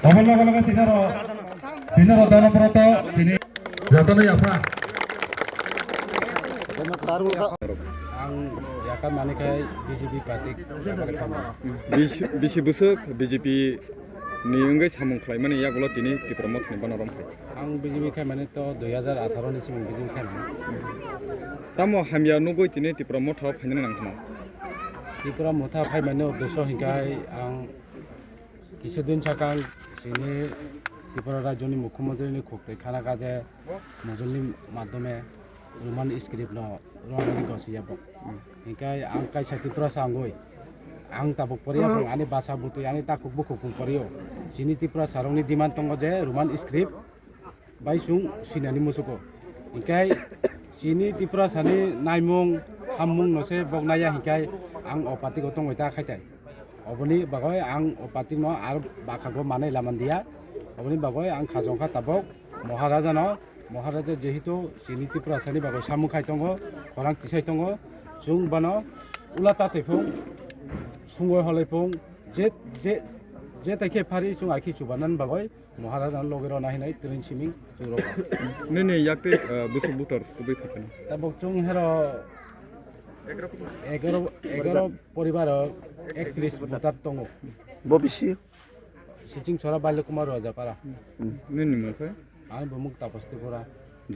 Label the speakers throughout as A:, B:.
A: Abang laga sini roda proto sini jatuh apa?
B: Ang yakan mani kay BJP party
C: bisi busuk BJP ni enggai samung khlaimani yagulo tini tipromot ni banorom khai
B: ang BJP kay mani to 2018 ni simon BJP kay mani
C: tamo hamya nugoi tini tipromot thau phainani nangthama
B: Tripura motha phai mani udesho hingkai ang কিছুদিন সাকাং সিনি ত্রিপুরা রাজ্যনি মুখ্যমন্ত্রী খুবতে খানা কাজে মজুলনি মাধ্যমে Roman script রোমানি গসিয়াব Inkai আং কাইসা ত্রিপুরা সাঙ্গই আং তাবক পরিয়া আনি বাসা বুতুই আনি তাকুক বুকুকুং পরিও সিনি ত্রিপুরা সারংনি ডিমান্ড দङ যে রোমান স্ক্রিপ্ট বাই সুং সিনানি মুসুকো ইনকাই সিনি ত্রিপুরা সানি নাইমুং হামমুং নসে বগনায়া হিকাই আং অপাতিগো দङইতা খাইতাই Oboni bagai ang opati no ar bakago mane lamandia oboni bagai ang khajongkha tabok moharaja jehitu sini Tripura sani bagai samukhai tongo khorang tisai tongo jung bano ulata tepung sungoi holaipung je taike phari sung akhi chubanan bagai moharaja logero nahi nai trin siming juro
C: nene yakte busuk butor kubai thakani
B: tabok jung hero 11 পরিবার 31 voter দङ
D: ববিসি
B: সিচিং ছরা বাল্য কুমার রাজা পারা
C: nene mangkhai
B: आं बमुक तापस्ति परा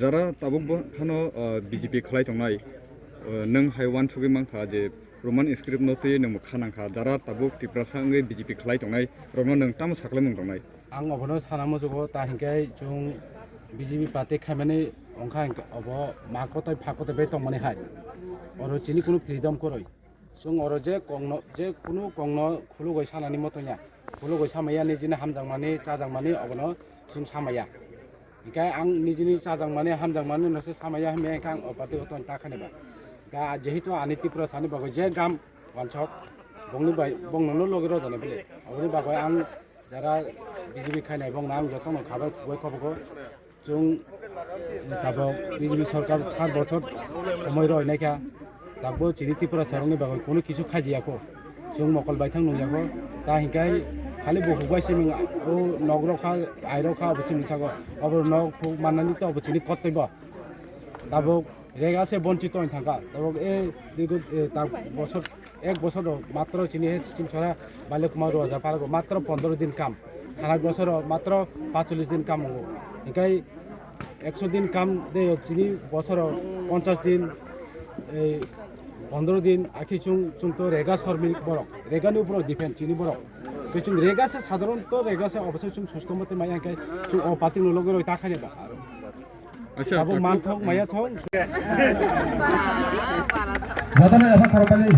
C: jara tabuk hano BJP khlai tongnai nang haiwan chugi mangkha je roman script note nang khanangkha jara tabuk Tripura sangai BJP khlai tongnai romno nang tam saklai mung tongnai
B: आं अबनो सानामो जगो ता हिंkai जों BJP party खामानि अंखा अब माखोतै फाखोतै बे तंमानि हाय अरो चिनि कुनु freedom करय जों अरो जे कुनु कंनो खुलुगै सानानि मतया खुलुगै सामाया निजिनि हामजांमानि चाजांमानि अबनो जों सामाया इकाय आं निजिनि चाजांमानि हामजांमानि नसे सामाया हमे आं अपाति गतन ताखानेबा गा जेहितु आनि त्रिपुरा सानि बागै जे गाम वानसक बंगनो लगेरो दने बेले अबनि बागै आं যারা বিজেপি খাইনাই এবং নাম যত খাবার খুবই খবর जों दाबो বিজেপি সরকার 4 বছর সময় রইনাইকা दाबो चिनि त्रिपुरा सारंनि बागै कोनो किछु खाजियाखौ जों मकल बायथां नंयाखौ दा हिंकाय खालि बहुबाय सिमिं ओ नगरखा आइरखा बसिम सागो अबर नखौ माननानि तो बसिनि कतैबो दाबो रेगासे बंचित हइन थांगा दाबो ए दिगु ता बছর 1 বছর মাত্র চিনি চিন ছড়া বাল্য কুমার রাজা পারগো মাত্র 15 দিন কাম খারাপ বছর মাত্র 45 দিন কাম হবো একাই 100 দিন কাম দে চিনি বছর 50 দিন এই 15 दिन आखि चुं तो रेगा सरमिक बरक रेगानि ऊपर डिपेंड चिनि बरक के चुं रेगा से साधारण तो रेगा से अवश्य चुं सुस्त मते माया के चुं अ पार्टी न लगेरो ताखाने बा
C: अच्छा
B: अब मान थक माया थक
A: Jatana apa korokali?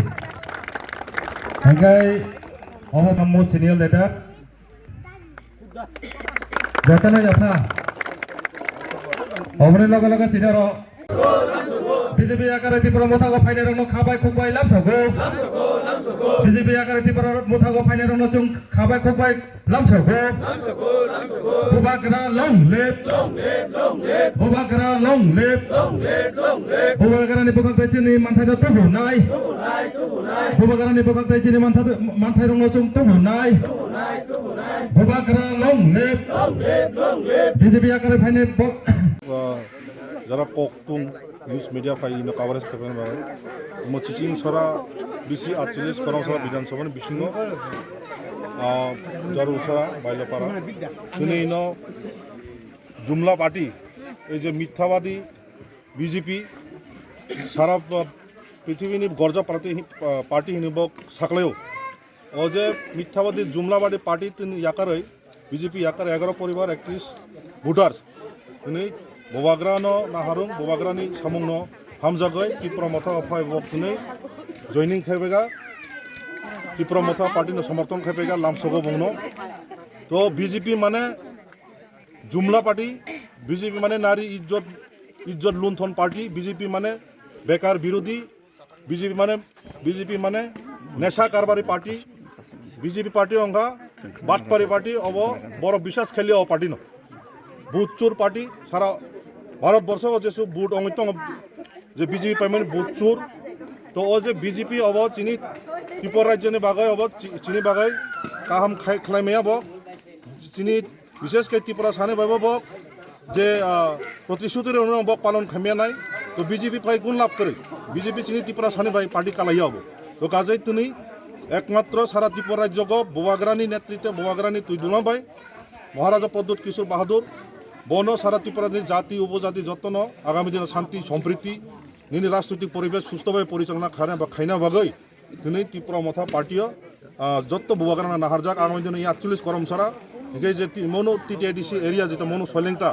A: Hinggai apa mamu senior leader? Jatana apa? Omri laga senior. BJP akar Tripura mothago phainai rokno khabai khokbai lamsago BJP akar Tripura mothago phainai rokno chung khabai khokbai lamsago Bubagra long lip Bubagra long lip Bubagra ni bokak tai chini manthai no tubu nai Bubagra ni bokak tai chini manthai rokno chung tubu nai Bubagra long lip BJP akar phainai
E: যারা কোকতুং news media ফাইনো coverage করবেন বাবা মচিচিং সরা BC 48 করংসরা বিধানসভার বিসিঙ্গ জারুসা বাইলপাড়া শুনেইন জুমলা party এই যে মিথ্যাবাদী BJP সারা পৃথিবীনি গর্জা party হিনিবক সাকলেও ও যে মিথ্যাবাদী জুমলাবাদী পার্টি তিনি ইয়াকারই বিজেপি ইয়াকার 11 পরিবার 31 ভোটার তিনি Bobagrano naharung bobagrani samungno hamjagai Tripura motha phai boksunei joining khaibega Tripura motha party no samarthon khaibega lamsogo bongno to BJP মানে জুমলা পার্টি বিজেপি মানে নারী ইজ্জত লুণ্ঠন পার্টি বিজেপি মানে বেকার বিরোধী বিজেপি মানে নেশা কারবারি পার্টি বিজেপি পার্টি অঙ্গা বাটপারি পার্টি অব বড় বিশ্বাস খেলি অ পার্টি ন বুথচুর পার্টি সারা ভারতবর্ষ যেসব বুট অমিত যে বিজেপি পাইমেন্ট বুথচুর তো ও যে বিজেপি অব চিনি ত্রিপুরা রাজ্যনি বাগাই অব চিনি বাগাই কাহাম খাইমাইয়া বক চিনি বিশেষকৈ ত্রিপুরা সানে বক যে প্রতিশ্রুতির বক পালন খামিয়া নাই তো বিজেপি ফাই গুণ লাভ করে বিজেপি চিনি ত্রিপুরা সানে ভাই পার্টি কালাই হব তো কাজেই তিনি একমাত্র সারা ত্রিপুরা রাজ্যক বোবাগ্রানি নেতৃত্বে বোবাগ্রানি তুই দুলা ভাই মহারাজা পদ্মত কিশোর বাহাদুর বন সারা ত্রিপুরার জাতি উপজাতি যত্ন আগামী দিনে শান্তি সম্প্রীতি নিনি রাজনৈতিক পরিবেশ সুস্থভাবে পরিচালনা খাইনা বাগৈ দিनै ত্রিপুরা মথা পার্টিও যত বোবাগ্রানা নাহার যাক আগামী দিনে 48 করম সারা যে মনো টিটিআইডিসি এরিয়া যেটা মনো সলেংটা